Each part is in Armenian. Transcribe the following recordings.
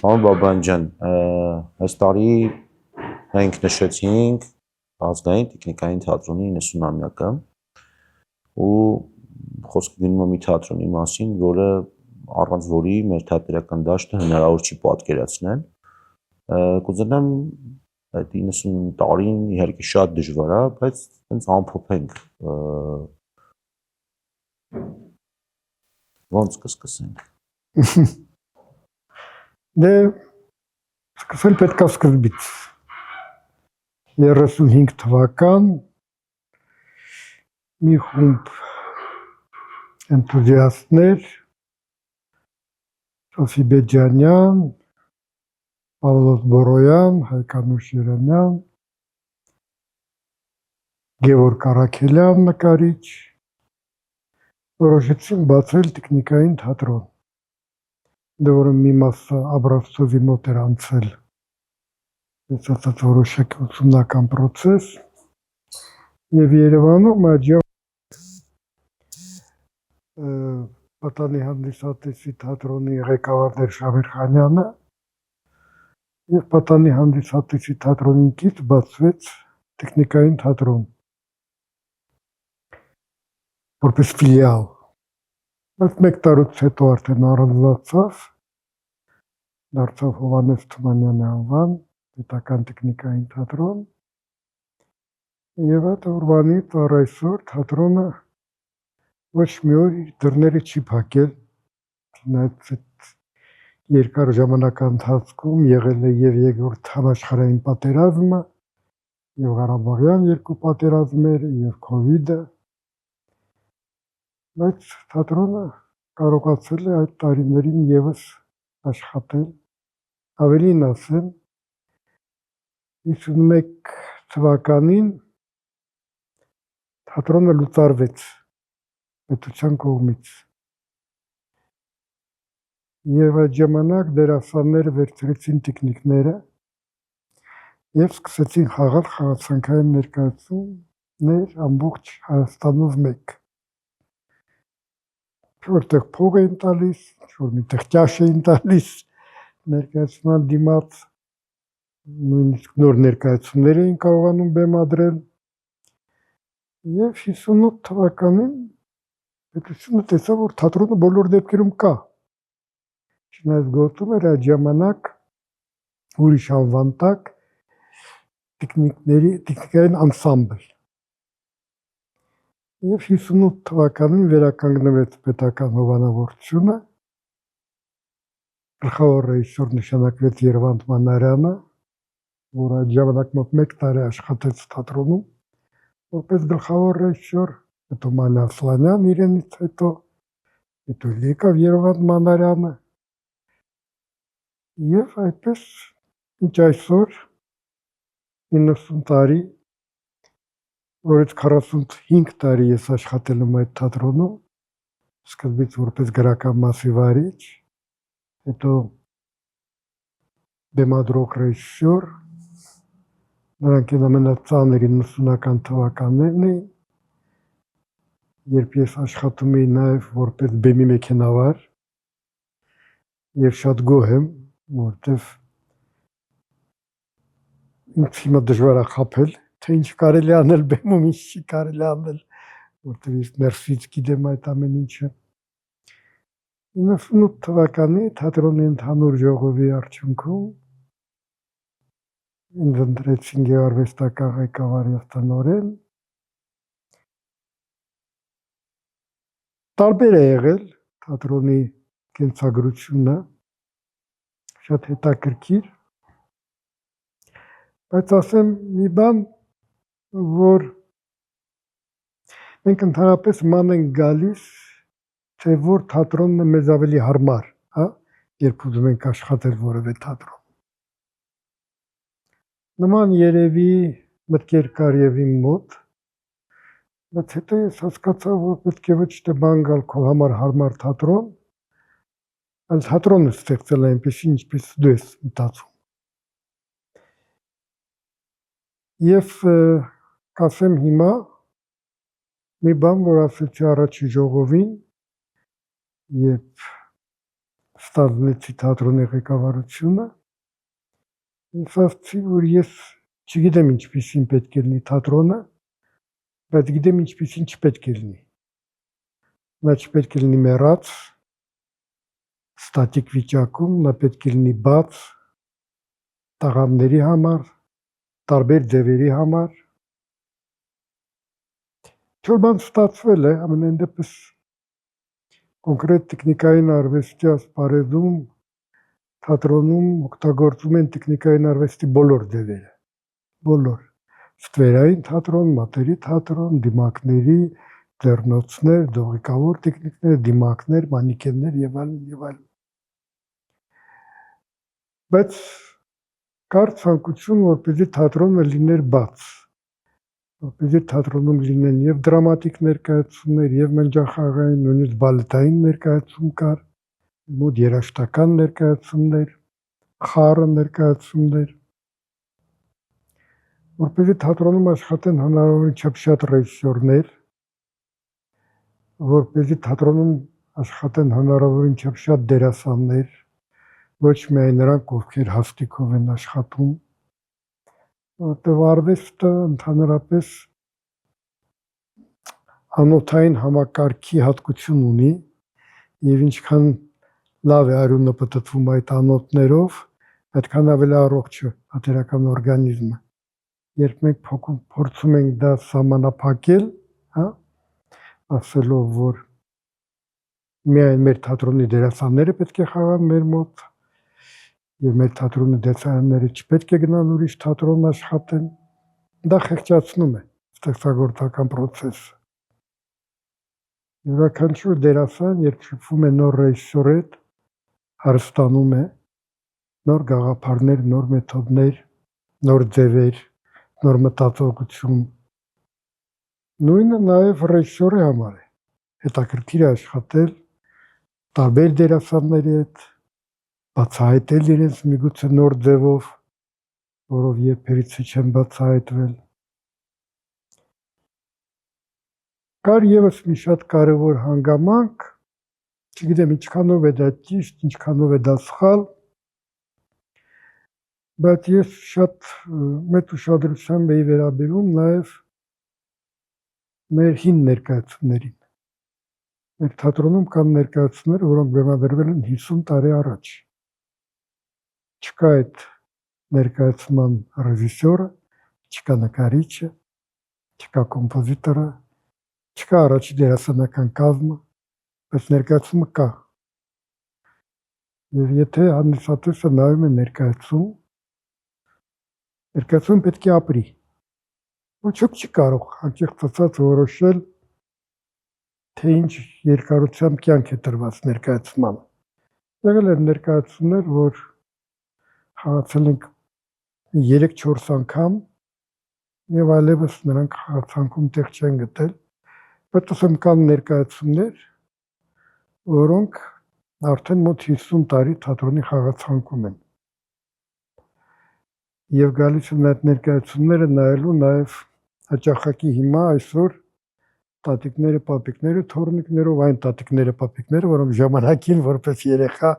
Պարոն Բաբանջան, այս տարի մենք նշեցինք ազգային տեխնիկային թատրոնի 90-ամյակը ու խոսքը գնում է մի թատրոնի մասին, որը առանց որի մեր թատերական դաշտը հնարավոր չի պատկերացնել։ Կուզենամ այդ 90 տարին իհարկե շատ դժվար է, բայց հենց ամփոփենք ոնց կսկսենք։ Դե սկսել պետք է սկզբից 35 թվական մի խումբ էնտուզիաստներ Սոֆի Բեջանյան, Պավլոս Բորոյան, Հայկանուշ Երեմյան, Գևորգ Արաքելյան նկարիչ որոշեցին բացել տեխնիկային թատրոն, որը մի մասը Աբրավցովի մոտ էր անցել, ես ասած որոշակ ուսումնական պրոցես, և Երևանում այդ Պատանի հանդիսատեսի թատրոնի ղեկավարն էր Շամիլ Խանյանը և Պատանի հանդիսատեսի թատրոնին կից բացվեց տեխնիկային թատրոն, որպես ֆիլիալ, բայց մեկ տարուց հետո արդեն առանձնացավ, դարձավ Հովհաննես Թումանյանի անվան պետական տեխնիկային թատրոն և այդ օրվանից առ այսօր թատրոնը ոչ մի օր իր դռները չի փակել, չնայած այդ երկար ժամանակահատվածում եղել է և երկրորդ համաշխարհային պատերազմը, և Ղարաբաղյան երկու պատերազմները, և քովիդը, բայց թատրոնը կարողացել է այդ տարիներին ևս աշխատել, ավելին ասեմ, 51 թվականին թատրոնը լուծարվեց պետության կողմից և այդ ժամանակ դերասանները վերցրեցին տեխնիկները և սկսեցին խաղալ խաղացանկային ներկայացումներ ամբողջ Հայաստանով մեկ, որտեղ փող էին տալիս, որ միտեղ ճաշ էին տալիս ներկայացման դիմաց, նույնիսկ նոր ներկայացումներ էին կարողանում բեմադրել և 58 թվականին պետությունը տեսավ, որ թատրոնը բոլոր դեպքերում կա, չնայած գործում էր այդ ժամանակ ուրիշ անվան տակ տեխնիկային անսամբլ և 58 թվականին վերականգնվեց պետական հովանավորությունը, գլխավոր ռեժիսոր նշանակվեց Երվանդ Մանարյանը, որ այդ ժամանակ մոտ մեկ տարի աշխատեց թատրոնում, որպես գլխավոր ռեժիսոր, հետո Մանա Ասլանյան իրենից հետո եկավ Երվանդ Մանարյանը և այդպես մինչ այսօր 90 տարի, որից 45 տարի ես աշխատել եմ այդ թատրոնում, սկզբից որպես գրական մասի վարիչ, հետո բեմադրող ռեժիսոր, նրանք են ամենածանր 90-ական թվականներն էին, երբ ես աշխատում էի նաև որպես բեմի մեքենավար և շատ գոհ եմ, որտև ինձ հիմա դժվար է խաբել, թե ինչ կարելի է անել բեմում, ինչ չի կարելի անել, որտև ես ներսից գիտեմ այդ ամեն ինչը։ 98 թվականի թատրոնի ընդհանուր ժողովի արդյունքում ինձ ընտրեցին գեղարվեստական ղեկավար և տնօրեն։ Տարբեր է եղել թատրոնի կենսագրությունը, շատ հետաքրքիր, բայց ասեմ մի բան, որ մենք ընդհանրապես ման ենք գալիս, թե որ թատրոնն է մեզ ավելի հարմար, երբ ուզում ենք աշխատել որևէ թատրոն։ Նման երևի մտքեր կար և իմ մոտ, բայց հետո ես հասկացա, որ պետք է ոչ թե ման գալ քո համար հարմար թատրոն, այլ թատրոնը ստեղծել այնպիսի, ինչպես դու ես մտածում։ Եվ կասեմ հիմա մի բան, որ ասեցի առաջի ժողովին, երբ ստանձնեցի թատրոնի ղեկավարությունը, ինձ ասացի, որ ես չգիտեմ ինչպիսին պետք է լինի թատրոնը, բայց գիտեմ ինչպիսին չպետք է լինի։ Նա չպետք է լինի մեռած, ստատիկ վիճակում, նա պետք է լինի բաց, տաղանդների համար, տարբեր ձևերի համար։ Ինչ-որ բան ստացվել է, ամենայն դեպս կոնկրետ տեխնիկային արվեստի ասպարեզում, թատրոնում օգտագործում են տեխնիկային արվեստի բոլոր ձևերը, բոլոր, ստվերային թատրոն, մատերի թատրոն, դիմակների, ձեռնոցներ, դողիկավոր տեխնիկներ, դիմակներ, մանիքեններ եւ այլն եւ այլն։ Բայց կար ցանկություն, որպեսզի թատրոնը լիներ բաց, որպեսզի թատրոնում լինեն եւ դրամատիկ ներկայացումներ, եւ մենջախաղային, նույնիսկ բալետային ներկայացում կար, մոտ երաժշտական ներկայացումներ, խառը ներկայացումներ, որպեսզի թատրոնում աշխատեն հնարավորինչափ շատ ռեժիսորներ, որպեսզի թատրոնում աշխատեն հնարավորինչափ շատ դերասաններ, ոչ միայն նրանք, ովքեր հաստիքով են աշխատում, որտեղ արվեստը ընդհանրապես անոթային համակարգի հատկություն ունի եւ ինչքան լավ է արյունը պտտվում այդ անոթներով, այդքան ավելի առողջ է հատերական օրգանիզմը։ Երբ մենք փորձում ենք դա սահմանափակել, հա, ասելով, որ միայն մեր թատրոնի դերասանները պետք է խաղան մեր մոտ եւ մեր թատրոնի դերասանները չպետք է գնան ուրիշ թատրոն աշխատեն, դա խեղճացնում է ստեղծագործական process-ը։ Յուրաքանչյուր դերասան, երբ շփվում է նոր ռեժիսորի հետ, հարստանում է նոր գաղափարներ, նոր մեթոդներ, նոր ձևեր, նոր մտածողություն։ Նույնը նաև ռեժիսորի համար է, հետաքրքիր է աշխատել տարբեր դերասանների հետ, բացահայտել իրենց միգուցե նոր ձևով, որով երբևիցե չեն բացահայտվել։ Կար եւս մի շատ կարևոր հանգամանք, չգիտեմ ինչքանով է դա ճիշտ, ինչքանով է դա սխալ, բայց ես շատ մեծ ուշադրությամբ էի վերաբերում նաև մեր հին ներկայացումներին։ Մեր թատրոնում կան ներկայացումներ, որոնք բեմադրվել են 50 տարի առաջ։ Չկա այդ ներկայացման ռեժիսորը, չկա նկարիչը, չկա կոմպոզիտորը, չկա առաջի դերասանական կազմը, բայց ներկայացումը կա։ Եվ եթե հանդիսատեսը նայում է ներկայացում պետք է ապրի։ Ոչ ոք չի կարող անկեղծ ասած որոշել, թե ինչ երկարությամբ կյանք է տրված ներկայացմանը։ Եղել են ներկայացումներ, որ խաղացել ենք 3-4 անգամ եւ այլևս նրանք խաղացանքում տեղ չեն գտել, բայց ասեմ կան ներկայացումներ, որոնք արդեն մոտ 50 տարի թատրոնի խաղացանքում են։ Եվ գալիս են այդ ներկայացումները նայելու նաև հաճախակի հիմա այսօր տատիկները, պապիկները, թոռնիկներով, այն տատիկները, պապիկները, որոնք ժամանակին որպես երեխա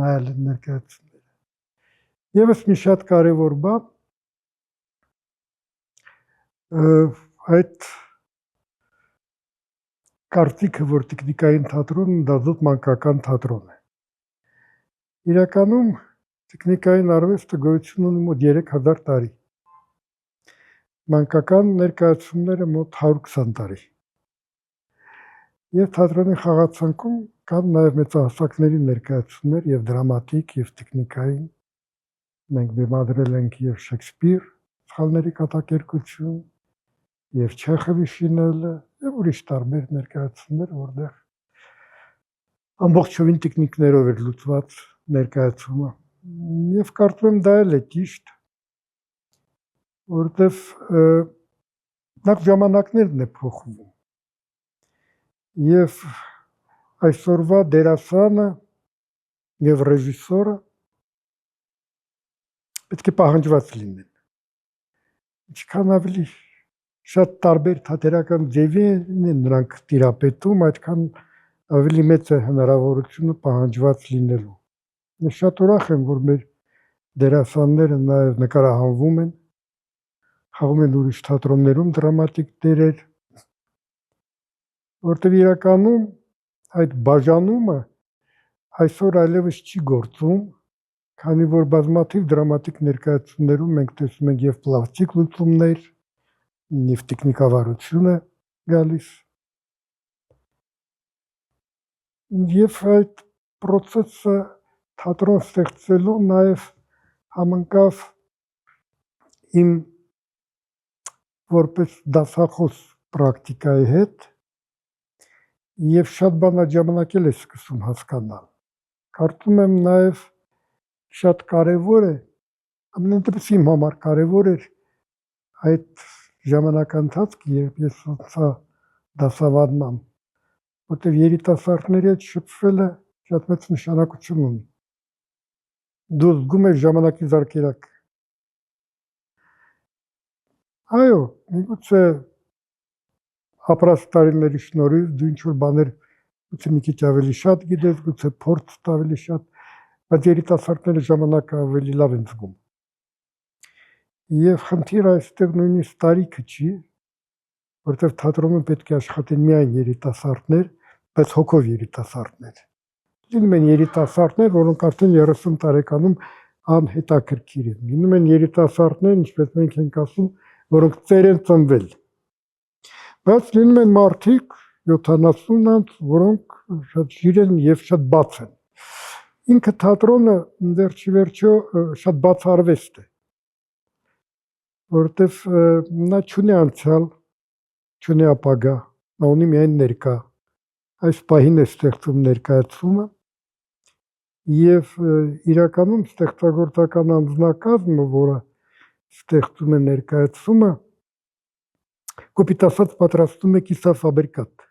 նայել են ներկայացումները։ Եվս մի շատ կարևոր բան, այդ կարծիքը, որ տեխնիկային թատրոնը դա զուտ մանկական թատրոն է։ Իրականում տեխնիկային արվեստը գոյություն ունի մոտ 3000 տարի։ Մանկական ներկայացումները մոտ 120 տարի։ Եվ թատրոնի խաղացանքում կան նաև մեծահասակների ներկայացումներ եւ դրամատիկ եւ տեխնիկային։ Մենք բեմադրել ենք եւ Շեքսպիր, սխալների կատակերգություն, եւ Չեխովի շինելը եւ ուրիշ տարբեր ներկայացումներ, որտեղ ամբողջովին տեխնիկներով էր լուծված ներկայացումը։ Եվ կարծում եմ դա էլ է ճիշտ, որտեղ նախ ժամանակներն է փոխվում։ Եվ այսօրվա դերասանը եւ ռեժիսորը պետք է պահանջված լինեն։ Ինչքան ավելի շատ տարբեր թատերական ձևի են նրանք տիրապետում, այդքան ավելի մեծ է հնարավորությունը պահանջված լինելու։ Ես շատ ուրախ եմ, որ մեր դերասանները նաև նկարահանվում են, խաղում են ուրիշ թատրոններում դրամատիկ դերեր, որտեղ իրականում այդ բաժանումը այսօր այլևս չի գործում, քանի որ բազմաթիվ դրամատիկ ներկայացումներում մենք տեսնում ենք եւ պլաստիկ լուծումներ, եւ տեխնիկավարություն է գալիս։ Եվ այդ process-ը թատրոն ստեղծելու նաև համընկավ իմ որպես դասախոս պրակտիկայի հետ եւ շատ բան այդ ժամանակ էլ է սկսում հասկանալ։ Կարծում եմ նաև շատ կարևոր է, ամեն դեպս իմ համար կարևոր էր այդ ժամանակընթացքը, երբ ես անցա դասավանդման, որտեղ երիտասարդների հետ շփվելը շատ մեծ նշանակություն ունի։ Դու զգում ես ժամանակի զարկերակ։ Այո, միգուցե ապրած տարիների շնորհիվ դու ինչ-որ բաներ գուցե մի քիչ ավելի շատ գիտես, գուցե փորձդ ավելի շատ, բայց երիտասարդները ժամանակը ավելի լավ են զգում։ Եվ խնդիրը այստեղ նույնիսկ տարիքը չի, որտեղ թատրոնում պետք է աշխատեն միայն երիտասարդներ, բայց հոգով երիտասարդներ։ Լինում են երիտասարդներ, որոնք արդեն 30 տարեկանում անհետաքրքիր են։ Լինում են երիտասարդներ, ինչպես մենք ենք ասում, որոնք ծեր են ծնվել։ Բայց լինում են մարդիկ 70-անց, որոնք շատ ժիր են եւ շատ բաց են։ Ինքը թատրոնը վերջի վերջո շատ բաց արվեստ է, որովհետև նա չունի անցյալ, չունի ապագա, նա ունի միայն ներկա։ Այս պահին է ստեղծում ներկայացումը եւ իրականում ստեղծագործական անձնակազմը, որը ստեղծում է ներկայացումը, կոպիտ ասած պատրաստում է կիսաֆաբրիկատ։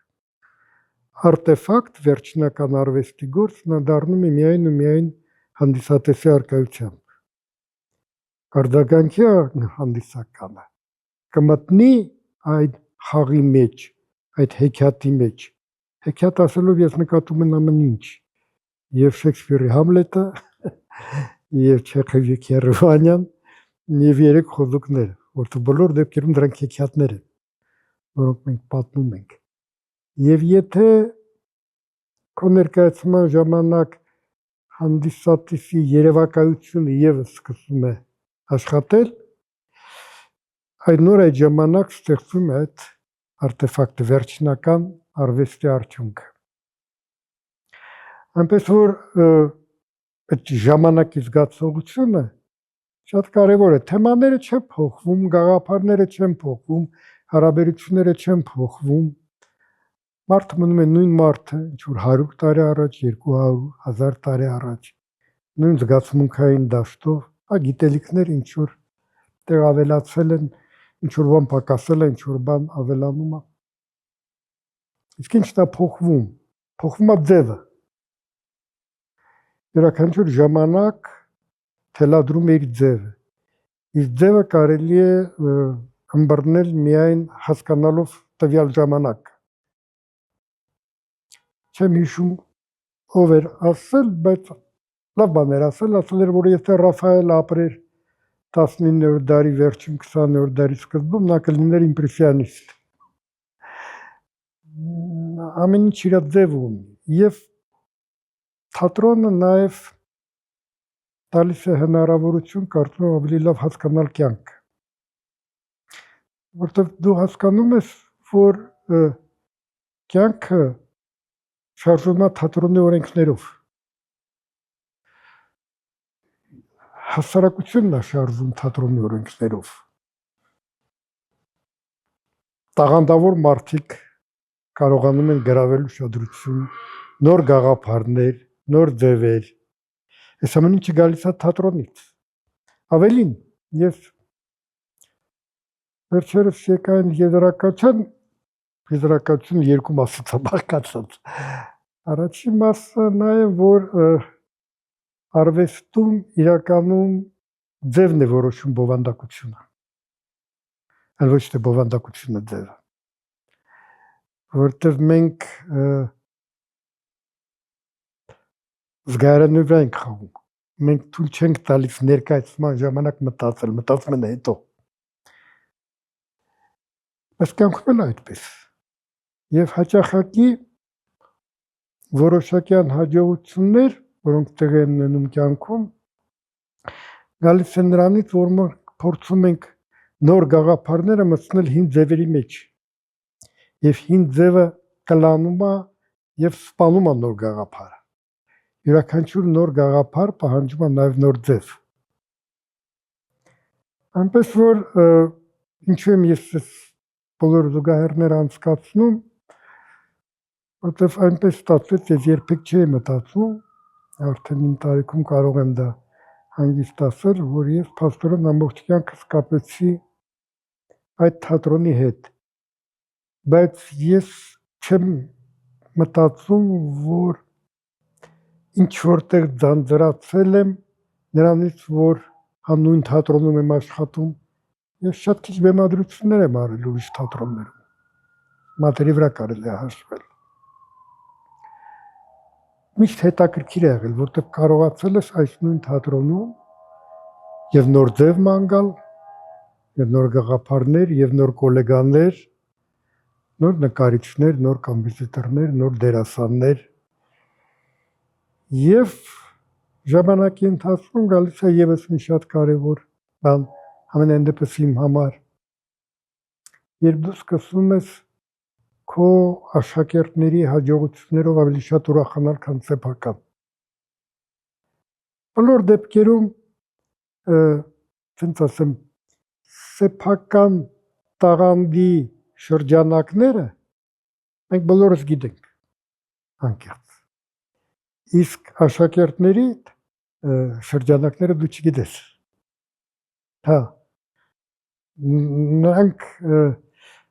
Արտեֆակտ, վերջնական արվեստի գործ, նա դառնում է միայն ու միայն հանդիսատեսի առկայությամբ։ Կարձագանքի հանդիսականը կմտնի այդ խաղի մեջ, այդ հեքիաթի մեջ։ Հեքիաթ ասելով ես նկատում եմ ամեն ինչ, եւ Շեքսպիրի Համլետը, եւ Չեխովի Քերվանյան, եւ 3 խոզուկները, որտեղ բոլոր դեպքերում դրանք հեքիաթներ են, որոնք մենք պատմում ենք։ Եվ եթե քո ներկայացման ժամանակ հանդիսատեսի երևակայությունը եւս սկսում է աշխատել, այդ նոր այդ ժամանակ ստեղծում է այդ արտեֆակտը, վերջնական արվեստի արդյունքը։ Այնպես որ այդ ժամանակի զգացողությունը շատ կարևոր է։ Թեմաները չեն փոխվում, գաղափարները չեն փոխվում, հարաբերությունները չեն փոխվում։ Մարդը մնում է նույն մարդը, ինչ որ 100 տարի առաջ, 200, 1000 տարի առաջ, նույն զգացմունքային դաշտով, գիտելիքներ ինչ որ տեղ ավելացել են, ինչ որ բան պակասել է, ինչ որ բան ավելանում է։ Իսկ ինչն է փոխվում։ Փոխվում է ձևը։ Յուրաքանչյուր ժամանակ թելադրում է իր ձևը։ Իսկ ձևը կարելի է ըմբռնել միայն հասկանալով տվյալ ժամանակը։ Չեմ հիշում ով էր ասել, բայց լավ բան էր ասել էր, որ եթե Ռաֆայելը ապրեր 19-րդ դարի վերջին 20-րդ դարի սկզբում, նա կլիներ իմպրեսիոնիստ։ Ամեն ինչ իր ձև ունի եւ թատրոնը նաեւ տալիս է հնարավորություն կարծում եմ ավելի լավ հասկանալ կյանքը, որտեղ դու հասկանում ես, որ կյանքը շարժվում է թատրոնի օրենքներով։ Հասարակությունն է շարժվում թատրոնի օրենքներով։ Տաղանդավոր մարդիկ կարողանում են գրավել ուշադրություն, նոր գաղափարներ, նոր ձևեր։ Այս ամեն ինչը գալիս է թատրոնից։ Ավելին, ես վերջերս եկային եզրակացություն 2 մասից է բաղկացած։ Առաջին մասը նա է, որ արվեստում իրականում ձևն է որոշում բովանդակությունը, այլ ոչ թե բովանդակությունը ձևը, որտեղ մենք զգայարանի վրա ենք խաղում։ Մենք թույլ չենք տալիս ներկայացման ժամանակ մտածել, մտածում են հետո։ Բայց կյանքում էլ այդպես։ Եվ հաճախակի որոշակյան հաջողություններ, որոնք տեղի են ունենում կյանքում, գալիս են նրանից, որ մենք փորձում ենք նոր գաղափարները մտցնել հին ձևերի մեջ։ Եվ հին ձևը կլանում է եւ սպանում է նոր գաղափարը։ Յուրաքանչյուր նոր գաղափար պահանջում է նաեւ նոր ձև։ Այնպես որ ինչու եմ ես բոլոր զուգահեռները անցկացնում, որտեվ այնպես ստացվեց, ես երբեք չէի մտածում, արդեն իմ տարիքում կարող եմ դա հանգիստ ասել, որ ես փաստորեն ամբողջ կյանքս կապեցի այդ թատրոնի հետ, բայց ես չեմ մտածում, որ ինչ որտեղ ձանձրացել եմ նրանից, որ հանուն թատրոնում եմ աշխատում, ես շատ քիչ բեմադրություններ եմ արել ուրիշ թատրոններում, մատերի վրա կարելի է հաշվել։ Միշտ հետաքրքիր է եղել, որտեղ կարողացել ես այս նույն թատրոնում եւ նոր ձև մանգալ, եւ նոր գաղափարներ, եւ նոր գոլեգաներ, նոր նկարիչներ, նոր կոմպոզիտորներ, նոր դերասաններ եւ ժամանակի ընթացքում գալիս է եւս մի շատ կարեւոր բան, ամենայն դեպս իմ համար, երբ դու սկսում ես քո աշակերտների հաջողություններով ավելի շատ ուրախանալ, քան սեփական։ Բոլոր դեպքերում, ցենց ասեմ, սեփական տաղանդի շրջանակները մենք բոլորս գիտենք անկեղծ։ Իսկ աշակերտների շրջանակները դու չգիտես։ Հա։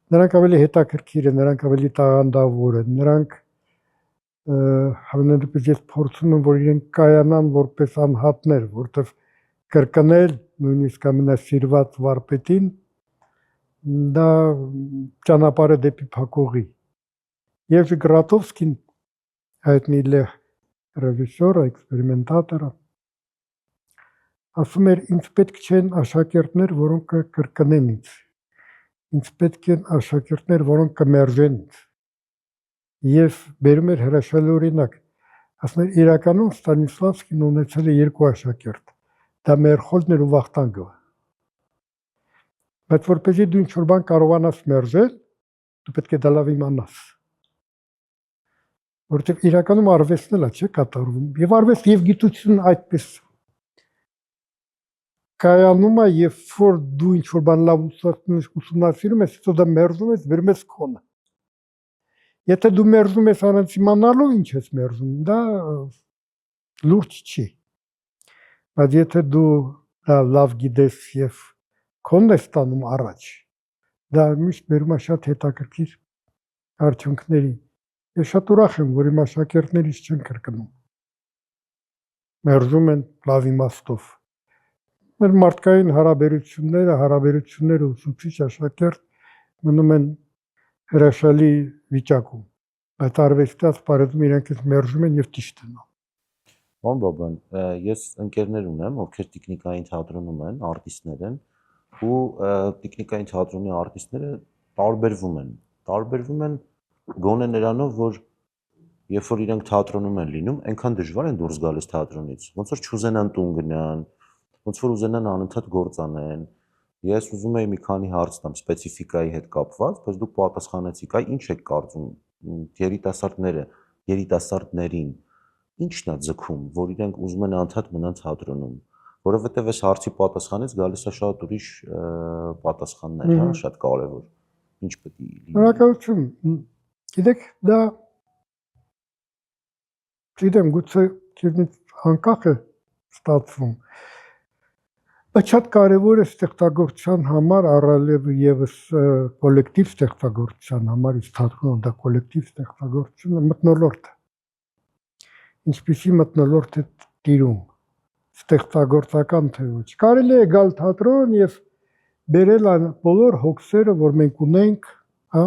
Նրանք ավելի հետաքրքիր են, նրանք ավելի տաղանդավոր են, նրանք հավանաբար ես փորձում եմ, որ իրենք կայանան որպես անհատներ, որտեղ կրկնել նույնիսկ ամենասիրված վարպետին դա ճանապարհ է դեպի փակողի։ Եվ Գրատովսկին, հայտնի ռեժիսորը, էքսպերիմենտատորը, ասում էր, ինձ պետք չեն աշակերտներ, որոնք կկրկնեն ինձ։ Ինձ պետք են աշակերտներ, որոնք կմերժեն ինձ։ Եվ բերում էր հրաշալի օրինակ, ասում էր, իրականում Ստանիսլավսկին ունեցել է երկու աշակերտ, դա Մերխոլդն էր ու Վախտանգովը։ Բայց որպեսզի դու ինչ-որ բան կարողանաս մերժել, դու պետք է դա լավ իմանաս։ Որտեղ իրականում արվեստն էլ է, չէ՞, կատարվում։ Եվ արվեստ եւ գիտությունն այդպես կայանում է, երբ որ դու ինչ-որ բան լավ ուսումնասիրում ես, հետո դա մերժում ես, վերում ես քոնը։ Եթե դու մերժում ես առանց իմանալու ինչ ես մերժում, դա լուրջ չի։ Բայց եթե դու դա լավ գիտես եւ քոնն ես տանում առաջ, դա միշտ բերում է շատ հետաքրքիր արդյունքների։ Ես շատ ուրախ եմ, որ իմ աշակերտներիս չեն կրկնում։ Մերժում են լավ իմաստով։ Մեր մարդկային հարաբերությունները ուսուցիչ աշակերտ մնում են հրաշալի վիճակում, բայց արվեստի ասպարեզում իրենք մերժում են եւ ճիշտ են։ Պարոն Բաբան, ես ընկերներ ունեմ, ովքեր տեխնիկային թատրոնում են, արտիստներ են, ու տեխնիկային թատրոնի արտիստները տարբերվում են գոնե նրանով, որ երբ որ իրենք թատրոնում են լինում, այնքան դժվար են դուրս գալիս թատրոնից, ոնց որ չուզենան տուն գնան, ոնց որ ուզենան անընդհատ գործ անեն։ Ես ուզում եի մի քանի հարց տամ սպეციფიკայի հետ կապված, բայց դուք պատասխանեցիք, այ ինչ եք կարծում երիտասարդներին, ի՞նչն է ձգում, որ իրենք ուզում են անընդհատ մնան թատրոնում, որովհետև այս հարցի պատասխանից գալիս է շատ ուրիշ պատասխաններ, հա, շատ կարևոր։ Ինչ պետք է լինի։ Շնորհակալություն։ Գիտեք, դա չգիտեմ, գուցե քիչ անկախ է ստացվում, բայց շատ կարևոր է ստեղծագործության համար, առավել եւս կոլեկտիվ ստեղծագործության համար, իսկ թատրոնը դա կոլեկտիվ ստեղծագործություն է, մթնոլորտը։ Ինչպիսի մթնոլորտ է տիրում, ստեղծագործական թե ոչ։ Կարելի է գալ թատրոն եւ բերել այն բոլոր հոգսերը, որ մենք ունենք, հա,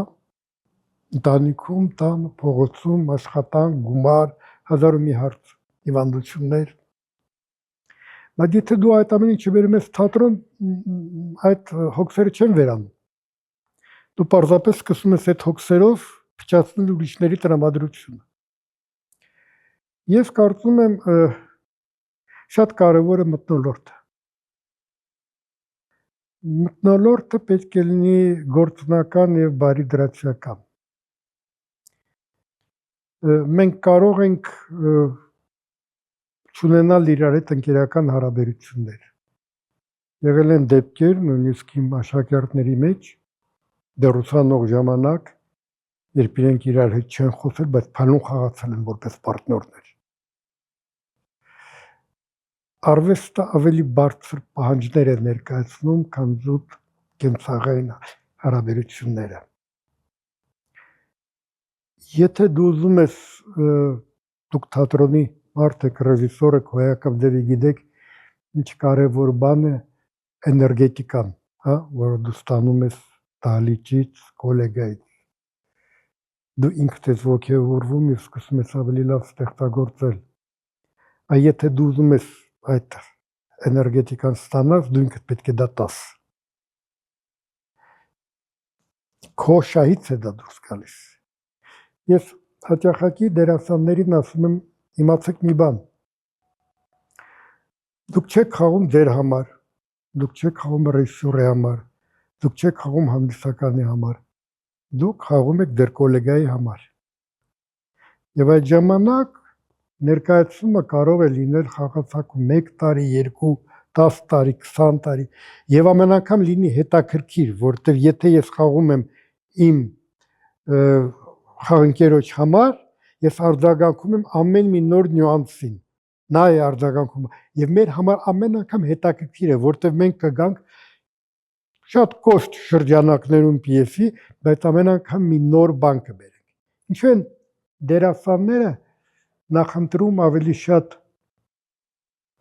ընտանիքում, տան, փողոցում, աշխատանք, գումար, հազար ու մի հարց։ հիվանդություններ։ Բայց եթե դու այդ ամեն ինչը վերում ես թատրոն, այդ հոգսերը չեն վերանում։ Դու պարզապես սկսում ես այդ հոգսերով փչացնել ուրիշների տրամադրությունը։ Ես կարծում եմ շատ կարևոր է մթնոլորտը։ Մթնոլորտը պետք է լինի գործնական եւ բարի դրացիական։ Մենք կարող ենք չունենալ իրար հետ ընկերական հարաբերություններ։ Եղել են դեպքեր, նույնիսկ իմ աշակերտների մեջ, դեռ ուսանող ժամանակ, երբ իրենք իրար հետ չեն խոսել, բայց փանուն խաղացել են որպես պարտներներ։ Արվեստը ավելի բարձր պահանջներ է ներկայացնում, քան զուտ կենցաղային հարաբերությունները։ Եթե դու ուզում ես դուք թատրոնի մարդ եք, ռեժիսոր եք, հոյակապ դեպի գիտեք, ինչ կարևոր բան է էներգետիկան, հա, որը դու ստանում ես դահլիճից, գոլեգայից։ Դու ինքդ ես ոգևորվում եւ սկսում ես ավելի լավ ստեղծագործել։ Այ եթե դու ուզում ես այդ էներգետիկան ստանալ, դու ինքդ պետք է դա տաս։ Քո շահից է դա դուրս գալիս։ Ես հաճախակի դերասաններին ասում եմ, իմացեք մի բան։ Դուք չեք խաղում ձեր համար, դուք չեք խաղում ռեժիսորի համար, դուք չեք խաղում հանդիսականի համար, դուք խաղում եք ձեր գոլեգայի համար։ Եվ այդ ժամանակ ներկայացումը կարող է լինել խաղացակում 1 տարի, 2, 10 տարի, 20 տարի, եւ ամեն անգամ լինի հետաքրքիր, որտեվ եթե ես խաղում եմ իմ խաղընկերոջ համար, ես արձագանքում եմ ամեն մի նոր նյուանսին, նա է արձագանքում, եւ մեր համար ամեն անգամ հետաքրքիր է, որտեվ մենք կգանք շատ կոշտ շրջանակներում պիեսի, բայց ամեն անգամ մի նոր բան կբերենք։ Ինչու են դերասանները նախընտրում ավելի շատ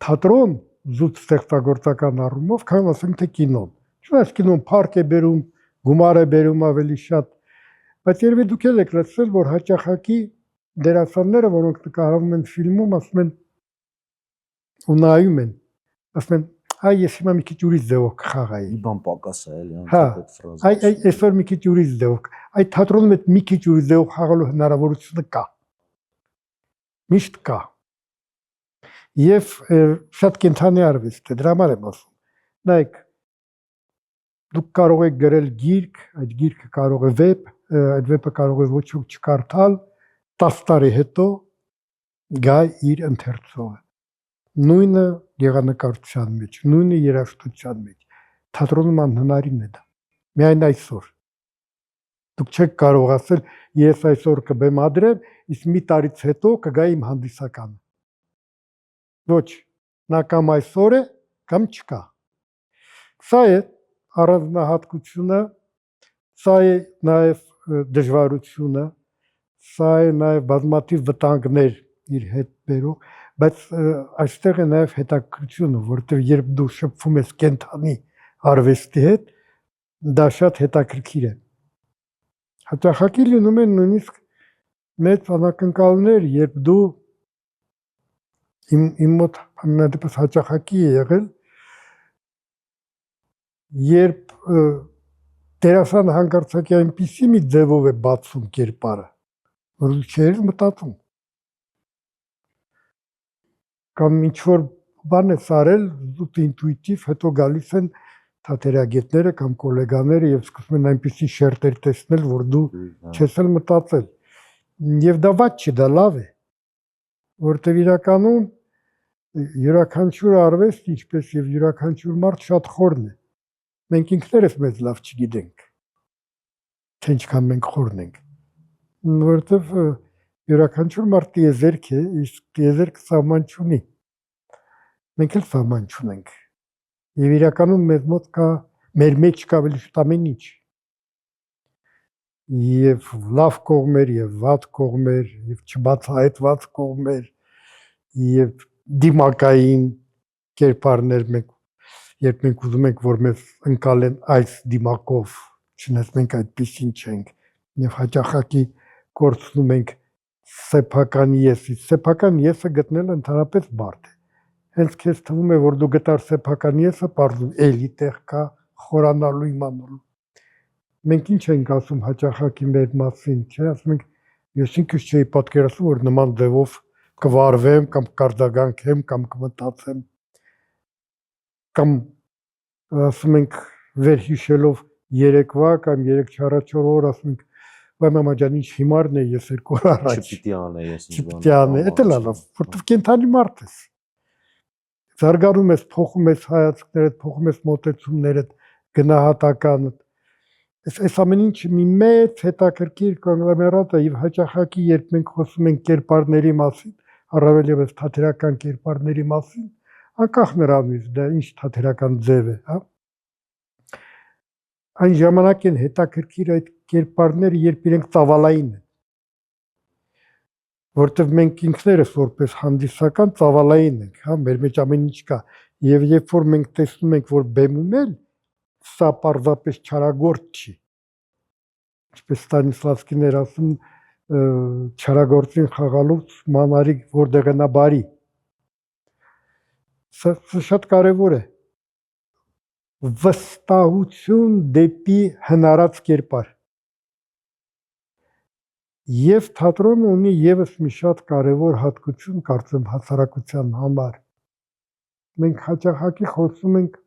թատրոն զուտ ստեղծագործական առումով, քան ասենք թե կինոն։ Չէ՞, այս կինոն փառք է բերում, գումար է բերում ավելի շատ, բայց երևի դուք էլ եք լսել, որ հաճախակի դերասանները, որոնք նկարվում են ֆիլմում, ասում են ու նայում են, ասում են, այ ես հիմա մի քիչ ուրիշ ձևով կխաղայի։ Մի բան պակաս է էլի Հա, այդ ֆրազը։ այ այսօր մի քիչ ուրիշ ձևով։ Այդ թատրոնում այդ մի քիչ ուրիշ ձևով խաղալու հնարավորությունը կա։ Միշտ կա։ Եվ շատ կենթանի արվեստ է, դրա համար եմ ասում։ Նայեք, դուք կարող եք գրել գիրք, այդ գիրքը կարող է վեպ, այդ վեպը կարող է ոչ ոք չկարդալ, 10 տարի հետո գա իր ընթերցողը։ Նույնը գեղանկարչության մեջ, նույնը երաժշտության մեջ, թատրոնում անհնարին է դա։ Միայն այսօր։ Դուք չեք կարող ասել, ես այսօր կբեմադրեմ, իսկ մի տարից հետո կգա իմ հանդիսականը։ Ոչ, նա կամ այսօր է, կամ չկա։ Սա է առանձնահատկությունը, սա է նաև դժվարությունը, սա է նաև բազմաթիվ վտանգներ իր հետ բերող, բայց այստեղ է նաև հետաքրքրությունը, որտեղ երբ դու շփվում ես կենթանի արվեստի հետ, դա շատ հետաքրքիր է։ Հաճախակի լինում են նույնիսկ մեծ անակնկալներ, երբ դու իմ մոտ համենայնպես հաճախակի է եղել, երբ դերասանը հանկարծակի այնպիսի մի ձևով է բացում կերպարը, որ դու չես մտածում։ Կամ ինչ-որ բան ես արել, զուտ ինտուիտիվ, հետո գալիս են թատերագետները կամ կոլեգաները եւ սկսում են այնպիսի շերտեր տեսնել, որ դու չես էլ մտածել։ Եվ դա վատ չի, դա լավ է, որտեվ իրականում յուրաքանչյուր արվեստ, ինչպես եւ յուրաքանչյուր մարդ շատ խորն է։ Մենք ինքներս մեզ լավ չգիտենք, թե ինչքան մենք խորն ենք, որտեվ յուրաքանչյուր մարդ տիեզերք է, իսկ տիեզերքը սահման չունի։ Մենք էլ սահման չունենք։ Եվ իրականում մեզ մոտ կա, մեր մեջ կա ավելի շուտ ամեն ինչ։ Եվ լավ կողմեր, եւ վատ կողմեր, եւ չբացահայտված կողմեր, եւ դիմակային կերպարներ, երբ մենք ուզում ենք, որ մեզ ընկալեն այս դիմակով, չնայած մենք այդպեսին չենք, եւ հաճախակի կորցնում ենք սեփական եսի։ Սեփական եսը գտնելը ընդհանրապես բարդ է։ Հենց քեզ թվում է, որ դու գտար սեփական եսը, բարձում էլի տեղ կա խորանալու իմանալու։ Մենք ինչ ենք ասում հաճախակի մեր մասին, չէ՞, ասում ենք ես ինքս չէի պատկերացնում, որ նման ձևով կվարվեմ կամ կարձագանքեմ կամ կմտածեմ կամ ասում ենք վերհիշելով երեկվա կամ 3-4 օր ասում ենք վայ մամա ջան ինչ հիմարն է ես 2 օր առաջ Չպիտի անե ես ինձ չպիտի անե, դա լավ, որտեվ կենթանի մարդ ես։ Զարգանում ես, փոխում ես հայացքներդ, փոխում ես մոտեցումներդ, գնահատականդ։ Այս ամեն ինչը մի մեծ հետաքրքիր կոնգլոմերատ է եւ հաճախակի երբ մենք խոսում ենք կերպարների մասին, առավել եւս թատերական կերպարների մասին, անկախ նրանից դա ինչ թատերական ձև է, հա։ Այն ժամանակ են հետաքրքիր այդ կերպարները, երբ իրենք ծավալային են։ Որտեվ մենք ինքներս որպես հանդիսական ծավալային ենք, հա, մեր մեջ ամեն ինչ կա, եւ երբ որ մենք տեսնում ենք, որ բեմում էլ սա պարզապես չարագործ չի։ Ինչպես Ստանիսլավսկին էր ասում, չարագործին խաղալուց մանարի որտեղ է նա բարի։ Սա շատ կարևոր է։ Վստահություն դեպի հնարած կերպար։ Եվ թատրոնը ունի եւս մի շատ կարևոր հատկություն, կարծեմ հասարակության համար։ Մենք հաճախակի խոսում ենք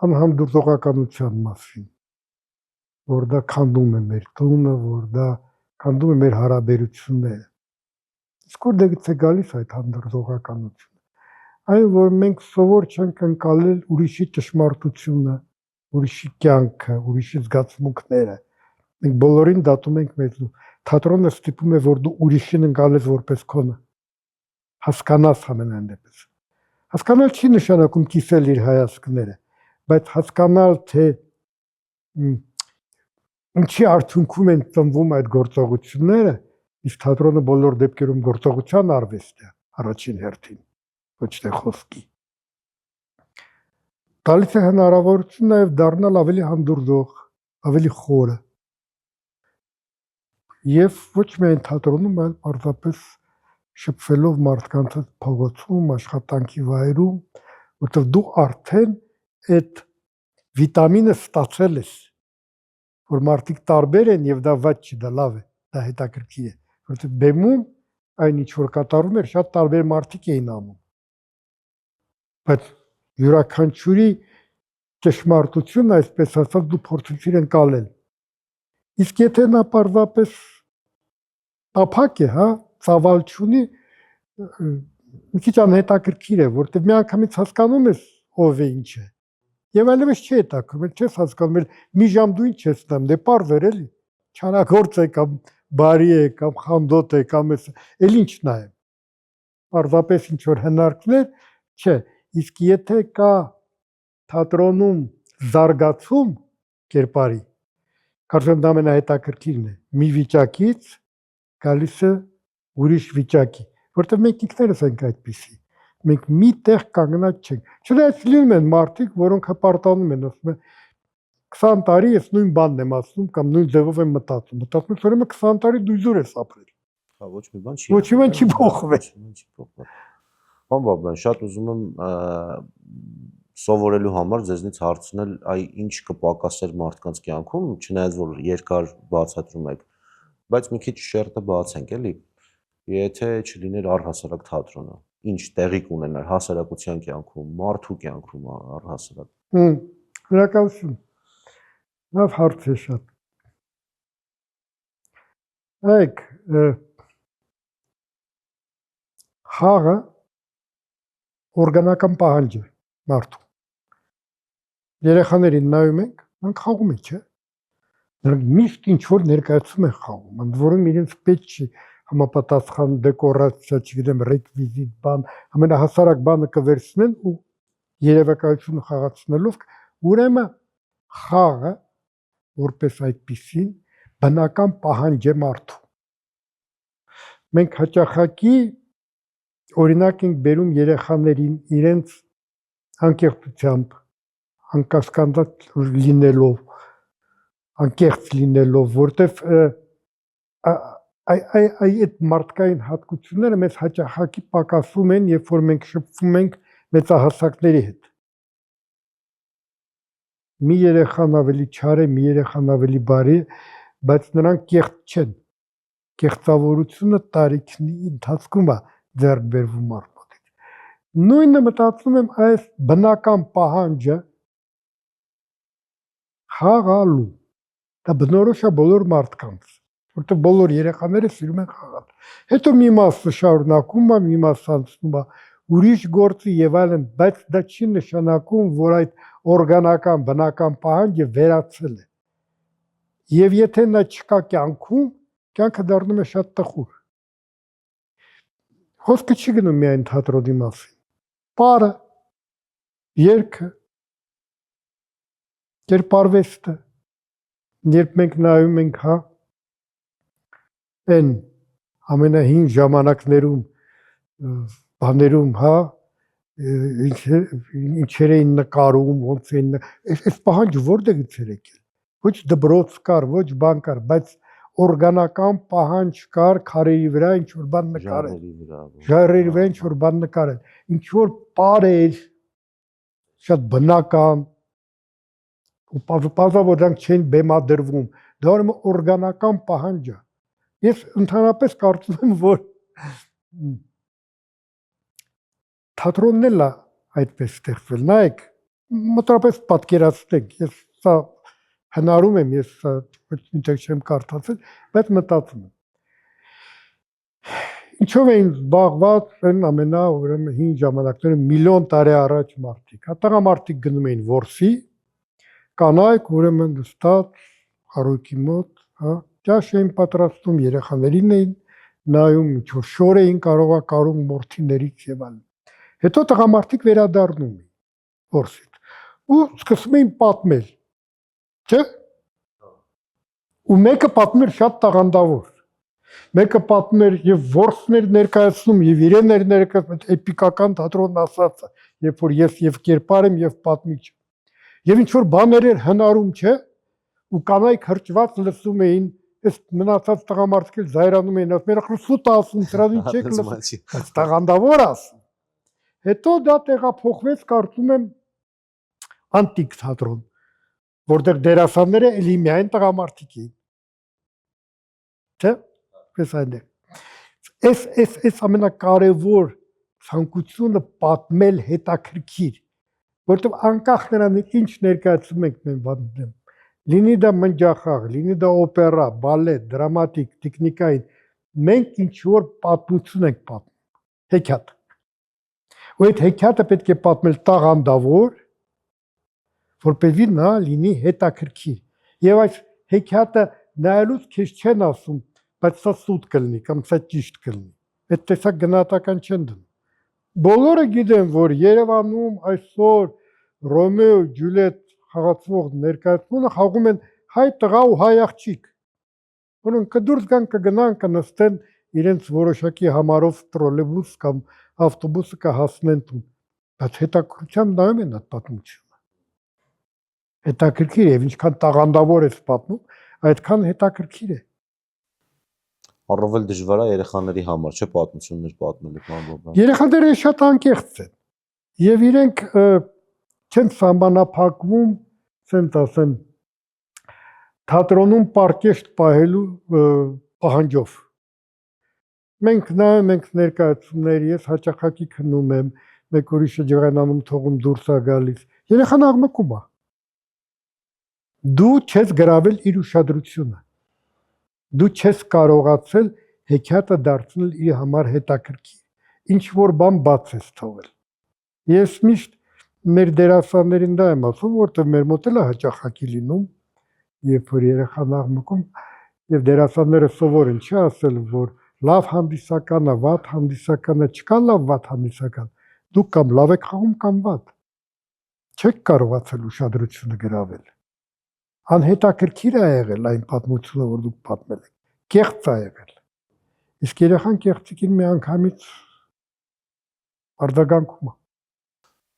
անհանդուրժողականության մասին, որ դա քանդում է մեր տունը, որ դա քանդում է մեր հարաբերությունները։ Իսկ որտեղից է գալիս այդ հանդուրժողականությունը։ Այն, որ մենք սովոր չենք ընկալել ուրիշի ճշմարտությունը, ուրիշի կյանքը, ուրիշի զգացմունքները։ Մենք բոլորին դատում ենք մեզ։ Թատրոնը ստիպում է, որ դու ուրիշին ընկալես որպես քոնը։ Հասկանաս ամենայն դեպս։ Հասկանալ չի նշանակում կիսել իր հայացքները, բայց հասկանալ, թե ինչի արդյունքում են ծնվում այդ գործողությունները, իսկ թատրոնը բոլոր դեպքերում գործողության արվեստ է առաջին հերթին, ոչ թե խոսքի։ Տալիս է հնարավորություն նաև դառնալ ավելի հանդուրժող, ավելի խորը։ Եվ ոչ միայն թատրոնում, այլ պարզապես շփվելով մարդկանց հետ փողոցում, աշխատանքի վայրում, որտեղ դու արդեն այդ վիտամինը ստացել ես, որ մարդիկ տարբեր են եւ դա վատ չի, դա լավ է, դա հետաքրքիր է, որտեղ բեմում այն ինչ որ կատարում էր, շատ տարբեր մարդիկ էին անում։ Բայց յուրաքանչյուրի ճշմարտությունը, այսպես ասած, դու փորձեցիր ընկալել։ Իսկ եթե նա պարզապես տափակ է, հա, ծավալ չունի, մի քիչ անհետաքրքիր է, որտեղ միանգամից հասկանում ես ով է ինչ է։ Եվ այլևս չի հետաքրքրում, չես հասկանում, մի ժամ դու ինչ ես տամ, դե պարզ էր էլի, չարագործ է կամ բարի է կամ խանդոտ է կամ էլ ինչ նայեմ։ Պարզապես ինչ որ հնարքներ, չէ, իսկ եթե կա թատրոնում զարգացում կերպարի, կարծեմ դա ամենահետաքրքիրն է, մի վիճակից գալիս է ուրիշ վիճակի, որտեղ մենք ինքներս ենք այդպիսի, մենք մի տեղ կանգնած չենք, չնայած լինում են մարդիկ, որոնք հպարտանում են, ասում են 20 տարի ես նույն բանն եմ ասում կամ նույն ձևով եմ մտածում, ուրեմն 20 տարի դու իզուր ես ապրել։ Հա, ոչ մի բան չի։ Ոչ մի բան չի փոխվել։ Պարոն Բաբյան, շատ ուզում եմ սովորելու համար ձեզնից հարցնել, այ ինչ կպակասեր մարդկանց կյանքում, չնայած որ երկար բացատրում եք, բայց մի քիչ շերտը բացենք, էլի, եթե չլիներ առհասարակ թատրոնը, ինչ տեղի կունենար հասարակության կյանքում, մարդու կյանքում առհասարակ։ Շնորհակալություն։ Լավ հարց է շատ։ Այք խաղը օրգանական պահանջ է մարդու։ Երեխաներին նայում ենք, նրանք խաղում են, չէ՞։ Նրանք միշտ ինչ որ ներկայացում են խաղում, ընդ որում իրենց պետք չի համապատասխան դեկորացիա, չգիտեմ, ռեկվիզիտ բան, ամենահասարակ բանը կվերցնեն ու երևակայությունը խաղացնելով, ուրեմն խաղը որպես այդպիսին բնական պահանջ է մարդու։ Մենք հաճախակի օրինակ ենք բերում երեխաներին իրենց անկեղծությամբ, անկասկածած լինելով, անկեղծ լինելով, որտեվ այդ մարդկային հատկությունները մեզ հաճախակի պակասում են, երբ որ մենք շփվում ենք մեծահասակների հետ։ Մի երեխան ավելի չար է, մի երեխան ավելի բարի է, բայց նրանք կեղծ չեն։ Կեղծավորությունը տարիքների ընթացքում է ձեռք բերվում մարդուց։ Նույնը մտածում եմ այս բնական պահանջը խաղալու։ Դա բնորոշ է բոլոր մարդկանց, որտեղ բոլոր երեխաները սիրում են խաղալ։ Հետո մի մասը շարունակում է, մի մասը անցնում է ուրիշ գործի եւ այլն, բայց դա չի նշանակում, որ այդ օրգանական բնական պահանջը վերացել է։ Եվ եթե նա չկա կյանքում, կյանքը դառնում է շատ տխուր։ Խոսքը չի գնում միայն թատրոնի մասին։ Պարը, երգը, կերպարվեստը, երբ մենք նայում ենք, հա, այն ամենահին ժամանակներում բաներում, հա, ինչեր էին նկարում, ոնց էին, այս պահանջը որտեղից էր եկել։ Ոչ դպրոց կար, ոչ բան կար, բայց օրգանական պահանջ կար քարերի վրա ինչ որ բան նկարել, ժայռերի վրա ինչ որ բան նկարել, ինչ որ պար էր, շատ բնական, ու պարզապես դրանք չեն բեմադրվում, դա ուրեմն օրգանական պահանջ է։ Ես ընդհանրապես կարծում եմ, որ թատրոնն էլ է այդպես ստեղծվել։ Նայեք, մոտավորապես պատկերացնեք, ես սա հնարում եմ, ես սա մինչև չեմ կարդացել, բայց մտածում եմ։ Ինչով էին զբաղված այն ամենա ուրեմն հին ժամանակներում միլիոն տարի առաջ մարդիկ։ Տղամարդիկ գնում էին որսի, կանայք ուրեմն նստած խարույկի մոտ, հա, ճաշ էին պատրաստում, երեխաներին էին նայում, ինչ որ շոր էին կարողակարում մորթիներից եւ այլն։ Հետո տղամարդիկ վերադառնում էին որսից ու սկսում էին պատմել, չէ՞։ Ու մեկը պատմում էր շատ տաղանդավոր։ Մեկը պատմում էր եւ որսներ ներկայացնում եւ իրեն էր ներկայացնում էպիկական թատրոնն ասածը, երբ որ ես եւ կերպար եմ եւ պատմիչ։ Եվ ինչ որ բաներ էր հնարում, չէ՞։ Ու կանայք հրճված լսում էին, այս մնացած տղամարդիկ էլ զայրանում էին, ասում են սուտ ասում, սրանց ինչ եք լսում։ Բայց տաղանդավոր ասում։ Հետո դա տեղափոխվեց, կարծում եմ, անտիկ թատրոն, որտեղ դերասանները էլի միայն տղամարդիկ էին։ Չէ՞։ Պես այնտեղ։ Այս ամենակարևոր ցանկությունը պատմել հետաքրքիր, որտեղ անկախ նրանից ինչ ներկայացում ենք մենք բանտեմ, լինի դա մնջախաղ, լինի դա օպերա, բալետ, դրամատիկ, տեխնիկային, մենք ինչ որ պատմություն ենք պատմում, հեքիաթ։ Ու այդ հեքիաթը պետք է պատմել տաղանդավոր, որպեսզի նա լինի հետաքրքիր։ Եվ այս հեքիաթը նայելուց քեզ չեն ասում, բայց սա սուտ կլինի կամ սա ճիշտ կլինի։ Այդ տեսակ գնահատական չեն դնում։ Բոլորը գիտեն, որ Երևանում այսօր Ռոմեո ու Ջուլիետ խաղացող ներկայացումը խաղում են հայ տղա ու հայ աղջիկ, որոնք կդուրս գան, կգնան, կնստեն իրենց որոշակի համարով տրոլեյբուս կամ ավտոբուսը կհասնեն տուն, բայց հետաքրքրությամբ նայում են այդ պատմությունը։ Հետաքրքիր է, եւ ինչքան տաղանդավոր է պատմում, այդքան հետաքրքիր է։ Առավել դժվար է երեխաների համար, չէ՞, պատմություններ պատմելը բան։ Երեխաները շատ անկեղծ են եւ իրենք չեն սահմանափակվում, ասենք ասեմ, թատրոնում պարկեշտ պահելու պահանջով։ Մենք նայում ենք ներկայացումներ, ես հաճախակի քնում եմ, մեկ ուրիշը ջղայնանում թողում դուրս է գալիս։ Երեխան աղմկում է։ Դու չես գրավել իր ուշադրությունը։ Դու չես կարողացել հեքիաթը դարձնել իր համար հետաքրքիր։ Ինչ որ բան բաց ես թողել։ Ես միշտ մեր դերասաններին դա եմ ասում, որտեղ մեր մոտ էլ է հաճախակի լինում, երբ որ երեխան աղմկում, եւ դերասանները սովոր են չի ասել, որ լավ հանդիսականը, վատ հանդիսականը, չկա լավ վատ հանդիսական։ Դուք կամ լավ եք խաղում կամ վատ։ Չեք կարողացել ուշադրությունը գրավել։ Անհետաքրքիր է եղել այն պատմությունը, որ դուք պատմել եք։ Կեղծ է եղել։ Իսկ երեխան կեղծիկին մի անգամից արձագանքում է։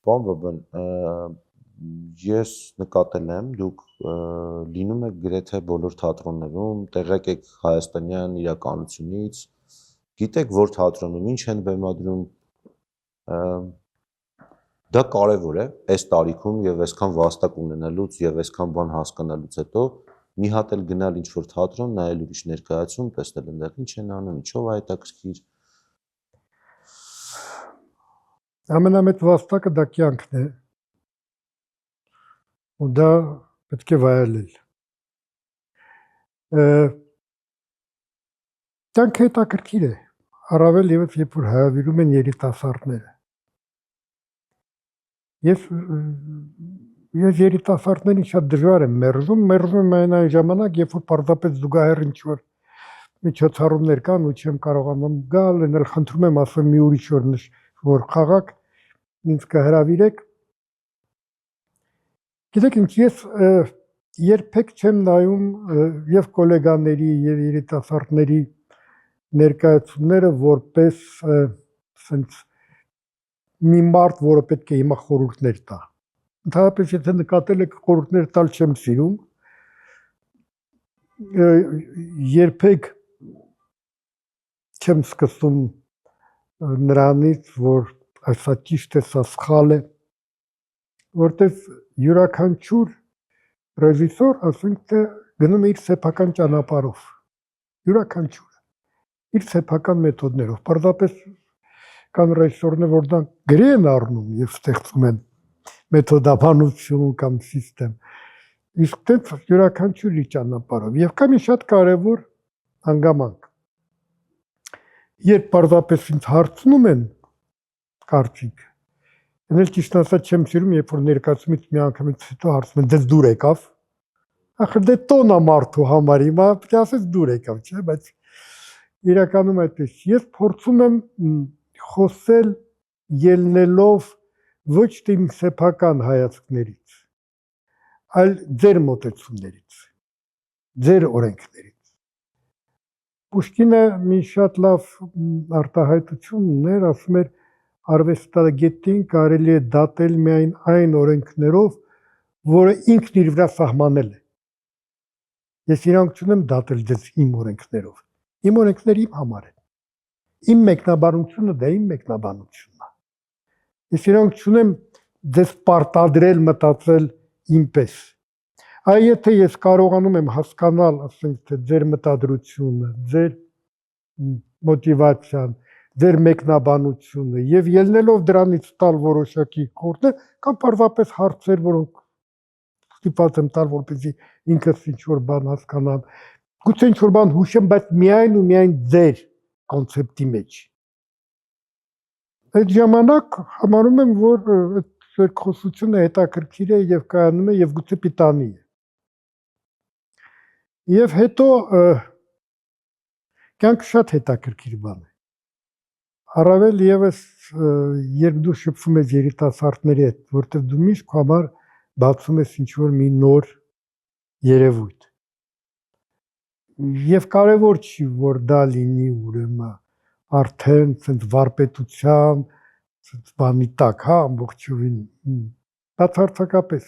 Պարոն Բաբան, Ես նկատել եմ, դուք լինում եք գրեթե բոլոր թատրոններում, տեղյակ եք հայաստանյան իրականությունից, գիտեք, որ թատրոնում ինչ են բեմադրում, դա կարևոր է այս տարիքում եւ այսքան վաստակ ունենալուց եւ այսքան բան հասկանալուց հետո մի հատ էլ գնալ ինչ-որ թատրոն, նայել ուրիշ ներկայացում, տեսնել այնտեղ ինչ են անում, ինչով է հետաքրքիր։ Ամենամեծ վաստակը դա կյանքն է։ Ու դա պետք է վայելել։ Կյանքը հետաքրքիր է, առավել ևս երբ որ հրավիրում են երիտասարդները։ Ես երիտասարդներին շատ դժվար եմ մերժում այն ժամանակ, երբ որ պարզապես զուգահեռ ինչ-որ միջոցառումներ կան ու չեմ կարողանում գալ, էլ խնդրում եմ ասեմ մի ուրիշ որ խաղաք, ինձ կհրավիրեք։ Գիտեք ինչ, ես երբեք չեմ նայում եւ գոլեգաների եւ երիտասարդների ներկայացումները որպես սենց մի մարդ, որը պետք է հիմա խորհուրդներ տա։ Ընդհանրապես եթե նկատել եք խորհուրդներ տալ չեմ սիրում, երբեք չեմ սկսում նրանից, որ սա ճիշտ է, սա սխալ է, որտեղ յուրաքանչյուր ռեժիսոր, ասենք թե գնում է իր սեփական ճանապարհով, յուրաքանչյուրը իր սեփական մեթոդներով, պարզապես կան ռեժիսորներ, որ դա գրի են առնում եւ ստեղծում են մեթոդաբանություն կամ սիստեմ, իսկ դեռ յուրաքանչյուր իր ճանապարհով եւ կա մի շատ կարեւոր հանգամանք, երբ պարզապես ինձ հարցնում են կարծիք, Էլ ճիշտ ասած չեմ սիրում, երբ որ ներկայացումից մի անգամից հետո հարցում են, դες դուր եկավ։ Ախր դե տոնա մարդու համար, հիմա պետք է ասես դուր եկավ, չէ՞, բայց իրականում այդպես։ Ես փորձում եմ խոսել ելնելով ոչ թե իմ սեփական հայացքներից, այլ ձեր մոտեցումներից, ձեր օրենքներից։ Պուշկինը մի շատ լավ արտահայտություն ուներ, ասում էր արվեստագետին կարելի է դատել միայն այն օրենքներով, որը ինքն իր վրա սահմանել է։ Ես իրանք չունեմ դատել ձեզ իմ օրենքներով։ Իմ օրենքները իմ համար են։ Իմ մեկնաբանությունը դա իմ մեկնաբանությունն է։ Ես իրանք չունեմ ձեզ պարտադրել մտածել ինպես։ Այ եթե ես կարողանում եմ հասկանալ, ասենք թե ձեր մտադրությունը, ձեր մոտիվացիան, ձեր մեկնաբանությունը եւ ելնելով դրանից տալ որոշակի խորհուրդներ կամ պարզապես հարցեր, որոնք ստիպված եմ տալ, որպեսզի ինքս ինչ-որ բան հասկանամ, գուցե ինչ-որ բան հուշեմ, բայց միայն ու միայն ձեր կոնցեպտի մեջ։ Այդ ժամանակ համարում եմ, որ այդ խոսությունը հետաքրքիր է եւ կայանում է եւ գուցե պիտանի է։ Եվ հետո կյանքը շատ հետաքրքիր բան է։ Առավել ևս երբ դու շփվում ես երիտասարդների հետ, որտեղ դու միշտ քո համար բացում ես ինչ-որ մի նոր երևույթ։ Եվ կարևոր չի, որ դա լինի ուրեմն արդեն ցենց վարպետության, ցենց բանի տակ, հա, ամբողջովին բացարձակապես։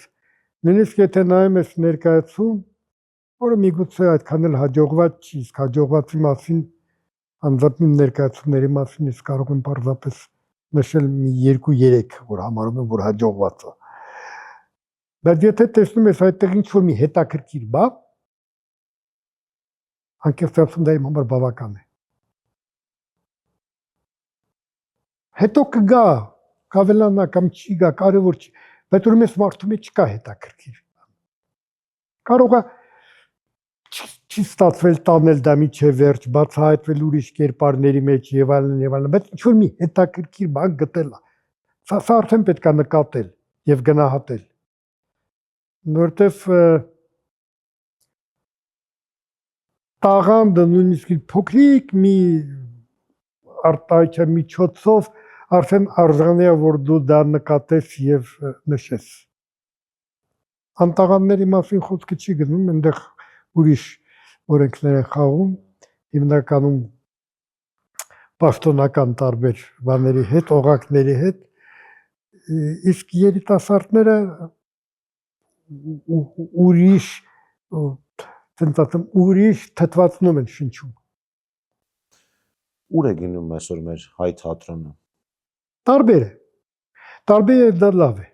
Նույնիսկ եթե նայում ես ներկայացում, որը միգուցե այդքան էլ հաջողված չի, իսկ հաջողվածի մասին անձամբ իմ ներկայացումների մասին ես կարող եմ պարզապես նշել մի 2-3, որ համարում եմ, որ հաջողված է։ Բայց եթե տեսնում ես այդտեղ ինչ-որ մի հետաքրքիր բան, անկեղծ ասեմ, դա իմ համար բավական է։ Հետո կգա, կավելանա կամ չի գա, կարևոր չի, բայց ուրեմն ես մարդու մեջ չկա հետաքրքիր։ Կարող է չի ստացվել տանել դա միջև վերջ, բացահայտվել ուրիշ կերպարների մեջ եւ այլն, բայց ինչ-որ մի հետաքրքիր բան գտել է։ Սա արդեն պետք է նկատել եւ գնահատել։ Որտեվ տաղանդը նույնիսկ փոքրիկ մի արտահայտչա միջոցով արդեն արժանի է, որ դու դա նկատես եւ նշես։ Անտաղանդների մասին խոսքը չի գնում, այնտեղ ուրիշ օրենքներ են խաղում, հիմնականում պաշտոնական տարբեր բաների հետ, օղակների հետ, իսկ երիտասարդները ուրիշ թթվածնում են շնչում։ Ուր է գնում այսօր մեր հայ թատրոնը։ Տարբեր է։ Տարբեր է, դա լավ է։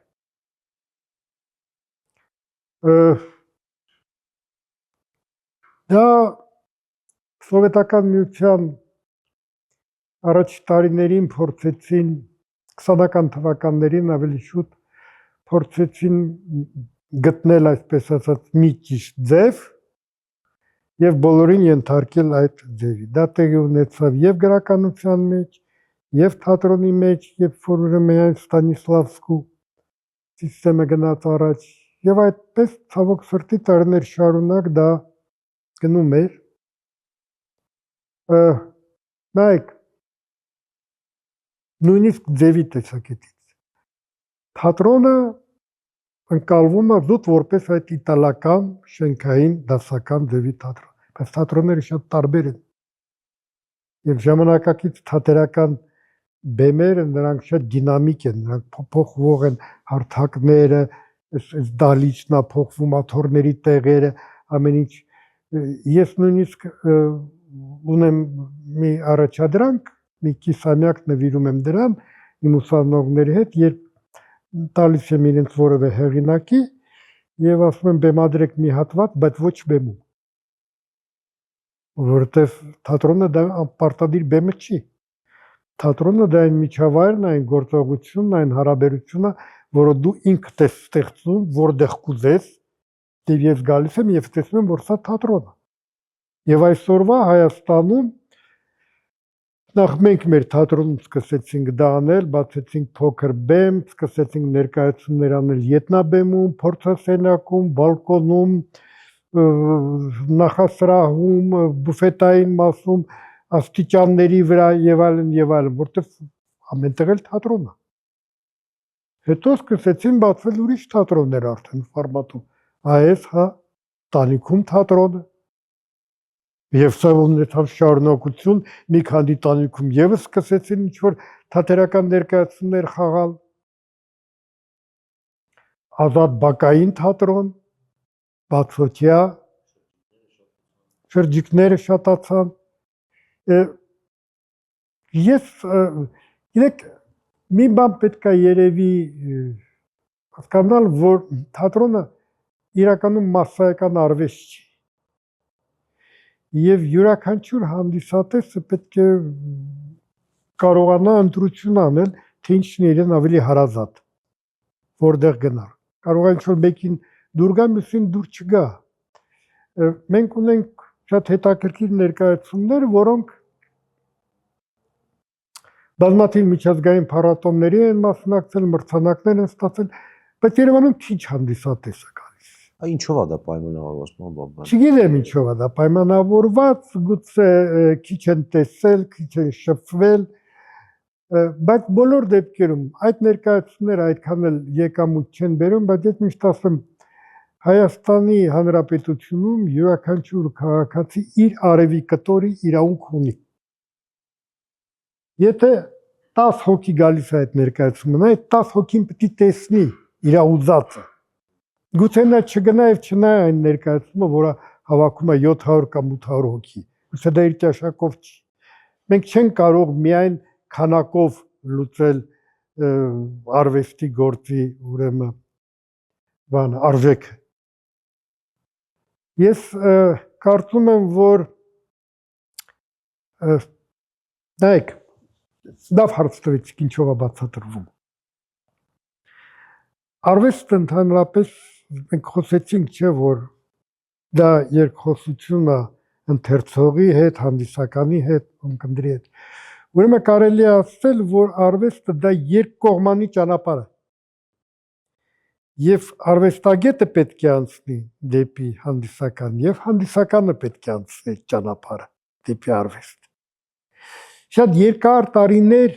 Դա սովետական միության առաջ տարիներին փորձեցին 20-ական թվականներին ավելի շուտ փորձեցին գտնել այսպես ասած մի ճիշտ ձև եւ բոլորին ենթարկել այդ ձևի։ Դա տեղի ունեցավ եւ գրականության մեջ, եւ թատրոնի մեջ, երբ որ ուրեմն Ստանիսլավսկու սիստեմը գնաց առաջ, եւ այդպես ցավոք սրտի տարիներ շարունակ դա գնում էր։ Նայեք, նույնիսկ ձևի տեսակետից թատրոնը ընկալվում է զուտ որպես այդ իտալական շենքային դասական ձևի թատրոն, բայց թատրոնները շատ տարբեր են եւ ժամանակակից թատերական բեմերը նրանք շատ դինամիկ են, նրանք փոխվող են հարթակները, այս դալիճն է փոխվում, աթոռների տեղերը, ամեն ինչ։ Ես նույնիսկ ունեմ մի առաջադրանք, մի կիսամյակ նվիրում եմ դրան իմ ուսանողների հետ, երբ տալիս եմ իրենց որևէ հեղինակի եւ ասում եմ բեմադրեք մի հատված, բայց ոչ բեմում, որովհետեւ թատրոնը դա պարտադիր բեմը չի։ Թատրոնը դա այն միջավայրն է, այն գործողությունն է, այն հարաբերությունը, որը դու ինքդ ես ստեղծում, որտեղ կուզես, եւ ես գալիս եմ եւ տեսնում եմ, որ սա թատրոն է։ Եվ այսօրվա Հայաստանում նախ մենք մեր թատրոնում սկսեցինք դա անել, բացեցինք փոքր բեմ, սկսեցինք ներկայացումներ անել ետնաբեմում, փորձասենյակում, բալկոնում, նախասրահում, բուֆետային մասում, աստիճանների վրա եւ այլն, որտեղ ամենտեղ էլ թատրոն է։ Հետո սկսեցին բացվել ուրիշ թատրոններ արդեն ֆորմատում։ Այս տանիքում թատրոնը։ Եվ սա ունեցավ շարունակություն, մի քանի տանիքում եւս սկսեցին ինչ-որ թատերական ներկայացումներ խաղալ։ Ազատ բակային թատրոն, բացօթյա, շրջիկները շատացան։ Ես գիտեք, մի բան պետք է երևի հասկանալ, որ թատրոնը իրականում մասսայական արվեստ չի։ Եվ յուրաքանչյուր հանդիսատեսը պետք է կարողանա ընտրություն անել, թե ինչն է իրեն ավելի հարազատ, որտեղ գնալ։ Կարող է ինչ-որ մեկին դուր գա, մյուսին դուր չգա։ Մենք ունենք շատ հետաքրքիր ներկայացումներ, որոնք բազմաթիվ միջազգային փառատոների են մասնակցել, մրցանակներ են ստացել, բայց Երևանում քիչ հանդիսատես է գալիս։ Ինչով է դա պայմանավորված, բաբան։ Չգիտեմ ինչով է դա պայմանավորված, գուցե քիչ են տեսել, քիչ են շփվել, բայց բոլոր դեպքերում այդ ներկայացումները այդքան էլ եկամուտ չեն բերում, բայց ես միշտ ասում Հայաստանի Հանրապետությունում յուրաքանչյուր քաղաքացի իր արևի կտորի իրավունք ունի։ Եթե 10 հոգի գալիս է այդ ներկայացումն, այդ 10 հոգին պետք է տեսնի իր ուզածը։ Գուցե նա չգնա եւ չնայ այն ներկայացումը, որը հավաքում է 700 կամ 800 հոգի։ Գուցե դա իր ճաշակով չի։ Մենք չենք կարող միայն քանակով լուծել արվեստի գործի ուրեմն բան արժեքը։ Ես կարծում եմ, որ նայեք, լավ հարց տվեցիք, ինչով է բացատրվում։ Արվեստը ընդհանրապես մենք խոսեցինք, չէ, որ դա երկխոսություն է ընթերցողի հետ, հանդիսականի հետ, ունկնդրի հետ։ Ուրեմն կարելի է ասել, որ արվեստը դա երկկողմանի ճանապարհ է։ Եվ արվեստագետը պետք է անցնի դեպի հանդիսական, եւ հանդիսականը պետք է անցնի ճանապարհը դեպի արվեստ։ Շատ երկար տարիներ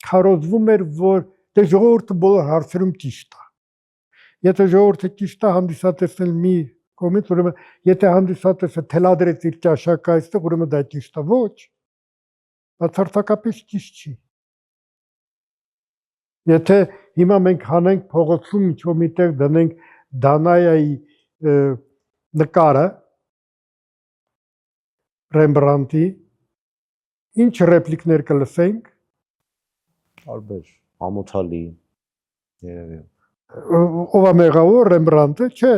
քարոզվում էր, որ դե ժողովուրդը բոլոր հարցերում ճիշտ է։ Եթե ժողովուրդը ճիշտ է, հանդիսատեսն մի կողմից, ուրեմն եթե հանդիսատեսը թելադրեց իր ճաշակը այստեղ, ուրեմն դա ճիշտ է, ոչ։ Բացարձակապես ճիշտ չի։ Եթե հիմա մենք հանենք փողոցում ինչ-որ միտեղ դնենք Դանայայի նկարը Ռեմբրանտի ինչ ռեպլիկներ կլսենք Տարբեր, ամոթալի երևի։ ով է մեղավոր Ռեմբրանտը, չէ։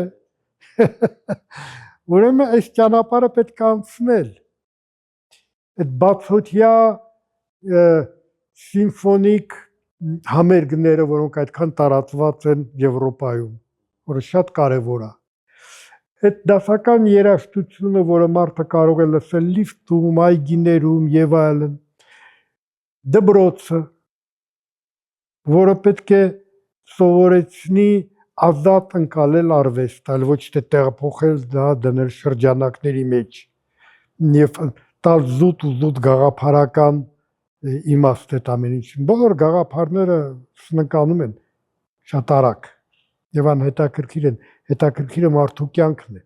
Ուրեմն այս ճանապարհը պետք է անցնել։ Այդ բացօթյա սիմֆոնիկ համերգները, որոնք այդքան տարածված են Եվրոպայում, որը շատ կարևոր է։ Այդ դասական երաժշտությունը, որը մարդը կարող է լսել լիֆտում, այգիներում եւ այլն, դպրոցը, որը պետք է սովորեցնի ազատ ընկալել արվեստ, այլ ոչ թե տեղափոխել դա դնել շրջանակների մեջ եւ տալ զուտ գաղափարական իմաստ այդ ամեն ինչին։ Բոլոր գաղափարները սնկանում են շատ արագ եւ անհետաքրքիր են, հետաքրքիրը մարդու կյանքն է։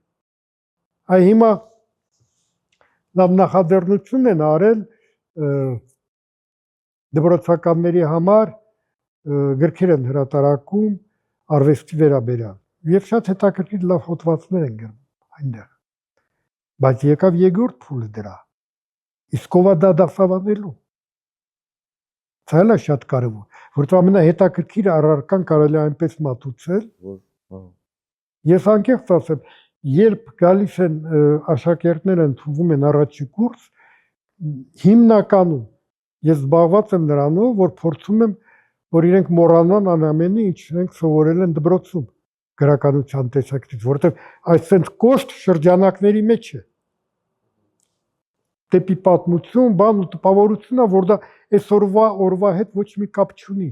Այ հիմա լավ նախաձեռնություն են արել դպրոցականների համար գրքեր են հրատարակում արվեստի վերաբերյալ եւ շատ հետաքրքիր լավ հոդվածներ են գրում այնտեղ։ Բայց եկավ երկրորդ փուլը դրա։ Իսկ ով է դա դասավանդելու։ Դա էլ է շատ կարևոր, որովհետեւ ամենահետաքրքիր առարկան կարելի է այնպես մատուցել, ես անկեղծ ասեմ, երբ գալիս են աշակերտները ընդունվում են առաջի կուրս, հիմնականում ես զբաղված եմ նրանով, որ փորձում եմ, որ իրենք մոռանան ամենը, ինչ իրենք սովորել են դպրոցում գրականության տեսակետից, որովհետեւ այսպես կոշտ շրջանակների մեջ է։ Դեպի պատմություն, բան ու տպավորություն է, որ դա այսօրվա հետ ոչ մի կապ չունի։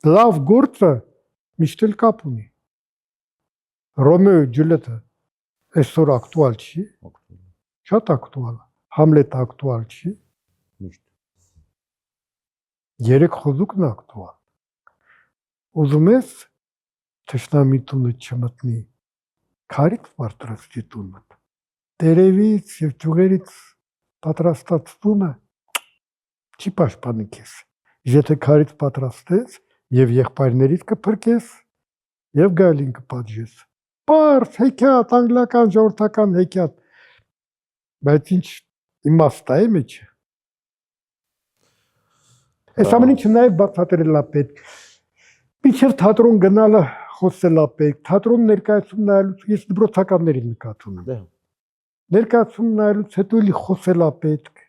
Լավ գործը միշտ էլ կապ ունի։ Ռոմեո ու Ջուլիետը այսօր ակտուալ չի, շատ ակտուալ է։ Համլետը ակտուալ չի։ Միշտ։ Երեք խոզուկն ակտուալ։ Ուզում ես թշնամի տունը չմտնի, քարից պատրաստի տունը։ Տերևից եւ ճյուղերից պատրաստած տունը չի պաշտպանի քեզ։ Եթե քարից պատրաստես եւ եղբայրներից կփրկես եւ գալին կպատժես։ Պարզ հեքիաթ, անգլիական ժողովրդական հեքիաթ։ Բայց ինչ իմաստ է մեջը։ Այս ամեն ինչը նաեւ բացատրել է պետք։ Մինչեւ թատրոն գնալը խոսել է պետք։ Թատրոն ներկայացում նայելուց ես դպրոցականների նկատ ունեմ։ Ներկայացում նայելուց հետո էլի խոսել է պետք,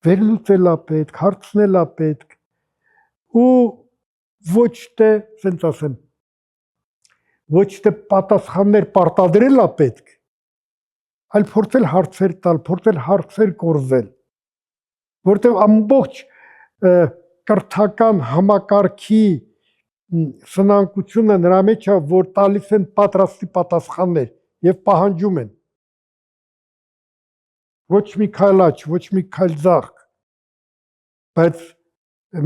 վերլուծել է պետք, հարցնել է պետք ու ոչ թե, ասենց ասեմ, ոչ թե պատասխաններ պարտադրել է պետք, այլ փորձել հարցեր տալ, փորձել հարցեր կորզել, որտեղ ամբողջ կրթական համակարգի սնանկությունը նրա մեջ է, որ տալիս են պատրաստի պատասխաններ եւ պահանջում են ոչ մի քայլ աջ, ոչ մի քայլ ձախ, բայց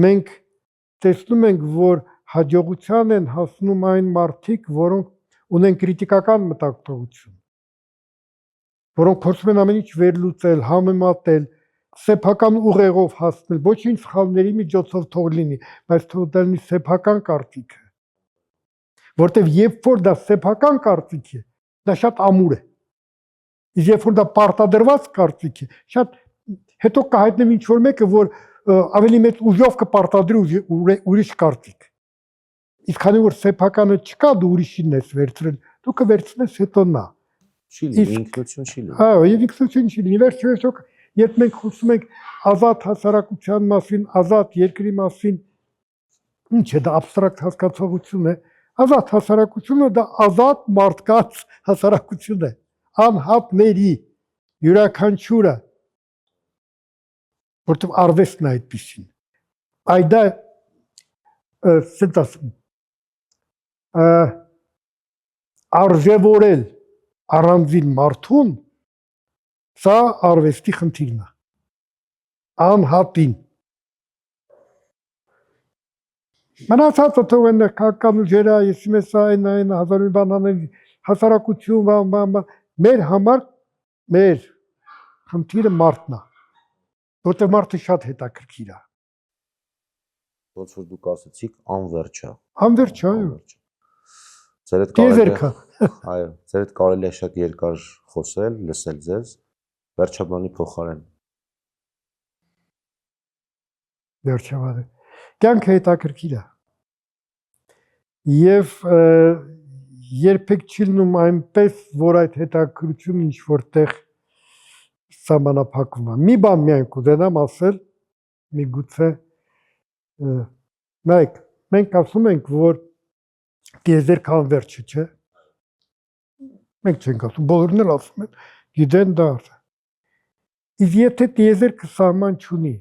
մենք տեսնում ենք, որ հաջողության են հասնում այն մարդիկ, որոնք ունեն կրիտիկական մտածողություն, որոնք փորձում են ամեն ինչ վերլուծել, համեմատել, սեփական ուղեղով հասնել, ոչինչ սխալների միջոցով թող լինի, բայց թող դա լինի սեփական կարծիքը, որտեվ երբ որ դա սեփական կարծիք է, դա շատ ամուր է։ Իսկ երբ որ դա պարտադրված կարծիք է, շատ հետո կհայտնվի ինչ-որ մեկը, որ ավելի մեծ ուժով կպարտադրի ուրիշ կարծիք։ Իսկ քանի որ սեփականը չկա, դու ուրիշին ես վերցրել, դու կվերցնես հետո նա։ Չի լինի, ինքնություն չի լինի։ Այո, եւ ինքնություն չի լինի։ Վերջերս երբ մենք խոսում ենք ազատ հասարակության մասին, ազատ երկրի մասին, ինչ է դա абստրակտ հասկացողություն է։ Ազատ հասարակությունը դա ազատ մարդկանց հասարակություն է։ Անհատների յուրաքանչյուրը, որտեղ արվեստն է այդպեսին։ Այ դա ասենց ասում արժևորել առանձին մարդուն, սա արվեստի խնդիրն է։ Անհատին։ Մնացածը թող են քաղաքական ուժերը, ես ես այն հազար մի բան անել, հասարակություն, բան, մեր համար մեր խնդիրը մարդն է, որտեղ մարդը շատ հետաքրքիր է։ ոնց որ դուք ասացիք, անվերջ է։ Անվերջ, այո։ Անվերջ։ Ձեր հետ կարելի է, Տիեզերքը։ այո, ձեր հետ կարելի է շատ երկար խոսել, լսել ձեզ, վերջաբանի փոխարեն։ Վերջաբանը։ Կյանքը հետաքրքիր է։ Եվ երբեք չի լինում այնպես, որ այդ հետաքրքրությունը ինչ որտեղ սահմանափակվում է։ Մի բան միայն կուզենամ ասել, միգուցե նայեք, մենք ասում ենք, որ տիեզերքը անվերջը, չէ։ Մենք չենք ասում, բոլորն էլ ասում են, գիտեն դա։ Իսկ եթե տիեզերքը սահման չունի,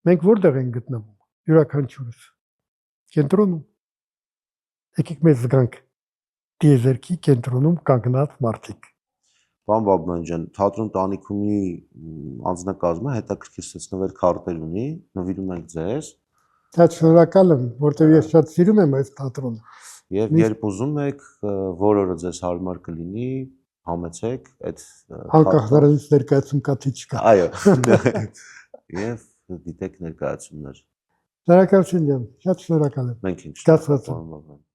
մենք որտեղ ենք գտնվում, յուրաքանչյուրս, կենտրոնում։ Եկեք մեզ զգանք տիեզերքի կենտրոնում կանգնած մարդիկ։ Պարոն Բաբման ջան, թատրոն տանիքումի անձնակազմը հետաքրքիր ցեցնվեր քարտեր ունի, նվիրում ենք ձեզ։ Շատ շնորհակալ եմ, որտեղ ես շատ սիրում եմ այս թատրոնը։ Եվ երբ ուզում եք, որ օրը ձեզ հարմար կլինի, համեցեք այդ Անկախ նրանից ներկայացում կա թե չկա։ Այո։ Եվ դիտեք ներկայացումներ։ Շնորհակալություն ջան, շատ շնորհակալ եմ։ Մենք ենք Ստացված եմ։ շնորհակալ, պարոն Բաբման։